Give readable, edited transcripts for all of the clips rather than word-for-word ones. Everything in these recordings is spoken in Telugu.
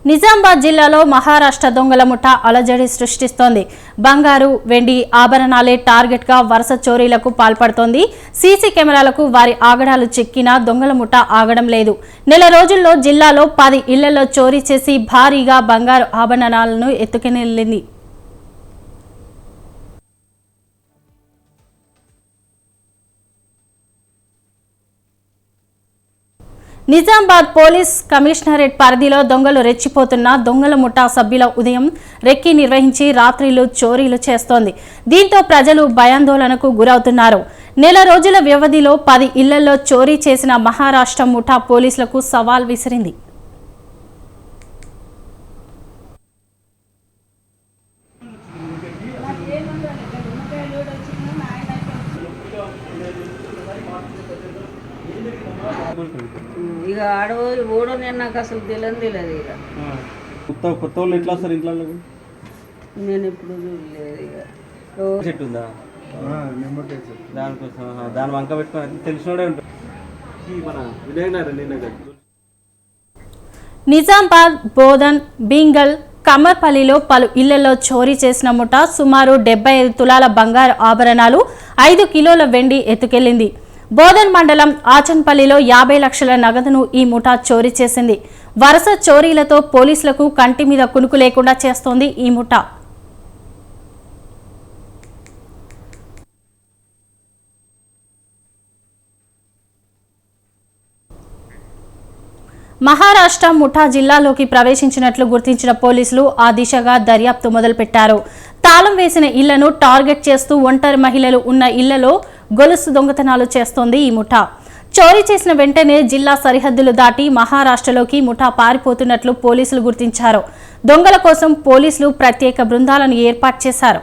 నిజామాబాద్ జిల్లాలో మహారాష్ట్ర దొంగల ముఠా అలజడి సృష్టిస్తోంది. బంగారు, వెండి ఆభరణాలే టార్గెట్ గా వరుస చోరీలకు పాల్పడుతోంది. సీసీ కెమెరాలకు వారి ఆగడాలు చిక్కినా దొంగల ముఠా ఆగడం లేదు. నెల రోజుల్లో జిల్లాలో 10 ఇళ్లలో చోరీ చేసి భారీగా బంగారు ఆభరణాలను ఎత్తుకెళ్లింది. నిజామాబాద్ పోలీస్ కమిషనరేట్ పరిధిలో దొంగలు రెచ్చిపోతున్న దొంగల ముఠా సభ్యుల ఉదయం రెక్కి నిర్వహించి రాత్రిలు చోరీలు చేస్తోంది. దీంతో ప్రజలు భయాందోళనకు గురవుతున్నారు. నెల రోజుల వ్యవధిలో 10 ఇళ్లలో చోరీ చేసిన మహారాష్ట్ర ముఠా పోలీసులకు సవాల్ విసిరింది. ఇక ఆడవాళ్ళు ఓడో నేను నాకు అసలు తెలియదు. ఇక కొత్త వాళ్ళు ఎట్లా వస్తారు ఇంట్లో? నేను ఎప్పుడు చూడలేదు. ఇక చెట్టు ఉందా దానికోసం దాని వంక పెట్టుకుని తెలిసినోడే ఉంటుంది. మన వినాయకనగర్ నిజామాబాద్, బోధన్, బింగల్, కమర్పల్లిలో పలు ఇళ్లలో చోరీ చేసిన ముఠా సుమారు 75 తులాల బంగారు ఆభరణాలు, 5 కిలోల వెండి ఎత్తుకెళ్లింది. బోధన్ మండలం ఆచన్పల్లిలో 50 లక్షల నగదును ఈ ముఠా చోరీ చేసింది. వరుస చోరీలతో పోలీసులకు కంటి మీద కునుకు లేకుండా చేస్తోంది ఈ ముఠా. మహారాష్ట్ర ముఠా జిల్లాలోకి ప్రవేశించినట్లు గుర్తించిన పోలీసులు ఆ దిశగా దర్యాప్తు మొదలుపెట్టారు. తాళం వేసిన ఇళ్లను టార్గెట్ చేస్తూ ఒంటరి మహిళలు ఉన్న ఇళ్లలో గొలుసు దొంగతనాలు చేస్తోంది ఈ ముఠా. చోరీ చేసిన వెంటనే జిల్లా సరిహద్దులు దాటి మహారాష్ట్రలోకి ముఠా పారిపోతున్నట్లు పోలీసులు గుర్తించారు. దొంగల కోసం పోలీసులు ప్రత్యేక బృందాలను ఏర్పాటు చేశారు.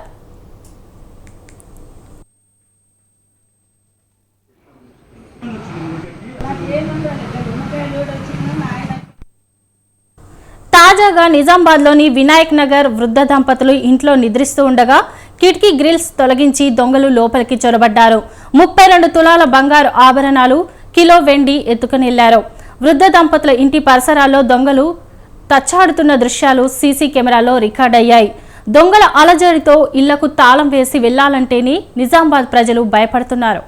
తాజాగా నిజామాబాద్లోని వినాయక్ నగర్ వృద్ధ దంపతులు ఇంట్లో నిద్రిస్తూ ఉండగా కిటికీ గ్రిల్స్ తొలగించి దొంగలు లోపలికి చొరబడ్డారు. 32 తులాల బంగారు ఆభరణాలు, కిలో వెండి ఎత్తుకునెళ్లారు. వృద్ధ దంపతుల ఇంటి పరిసరాల్లో దొంగలు తచ్చాడుతున్న దృశ్యాలు సీసీ కెమెరాలో రికార్డయ్యాయి. దొంగల అలజడితో ఇళ్లకు తాళం వేసి వెళ్లాలంటేనే నిజామాబాద్ ప్రజలు భయపడుతున్నారు.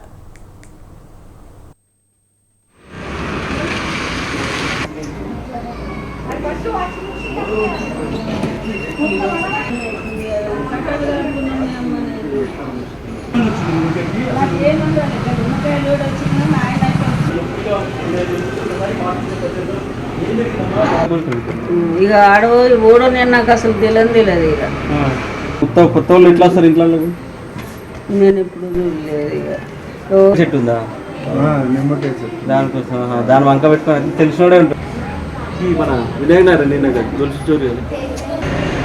ఇక ఆడవాళ్ళు ఓడో నేను నాకు అసలు తెలియదు. ఇక కొత్త వాళ్ళు ఎట్లా వస్తారు ఇంట్లో? నేను ఎప్పుడు చూడలేదు. ఇక చెట్టు ఉందా దానికోసం దాని వంక పెట్టుకుని తెలిసినోడే ఉంటుంది. మన వినాయకనగర్ గొలుసు చోరీ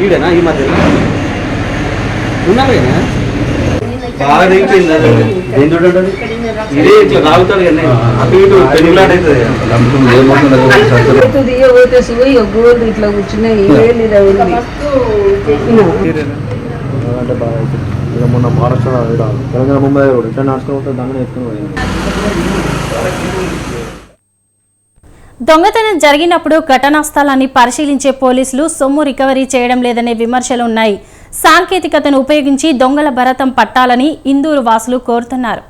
ఈడేనా ఈ మధ్య ఉన్నారేనా బాగా దిగిపోయింది. ఏం చూడండి ఇదే ఇట్లా తాగుతాడు కానీ అటు ఇటు పెరుగులాట గోల్డ్ ఇట్లా కూర్చున్నాయి. అంటే బాగా అవుతుంది. ఇక మొన్న మహారాష్ట్ర తెలంగాణ ముంబై ఇట్లా నడుచుకుంటే దాన్ని ఎత్తుకుని దొంగతనం జరిగినప్పుడు ఘటనా స్థలాన్ని పరిశీలించే పోలీసులు సొమ్ము రికవరీ చేయడం లేదనే విమర్శలు ఉన్నాయి. సాంకేతికతను ఉపయోగించి దొంగల భరతం పట్టాలని ఇందూరు వాసులు కోరుతున్నారు.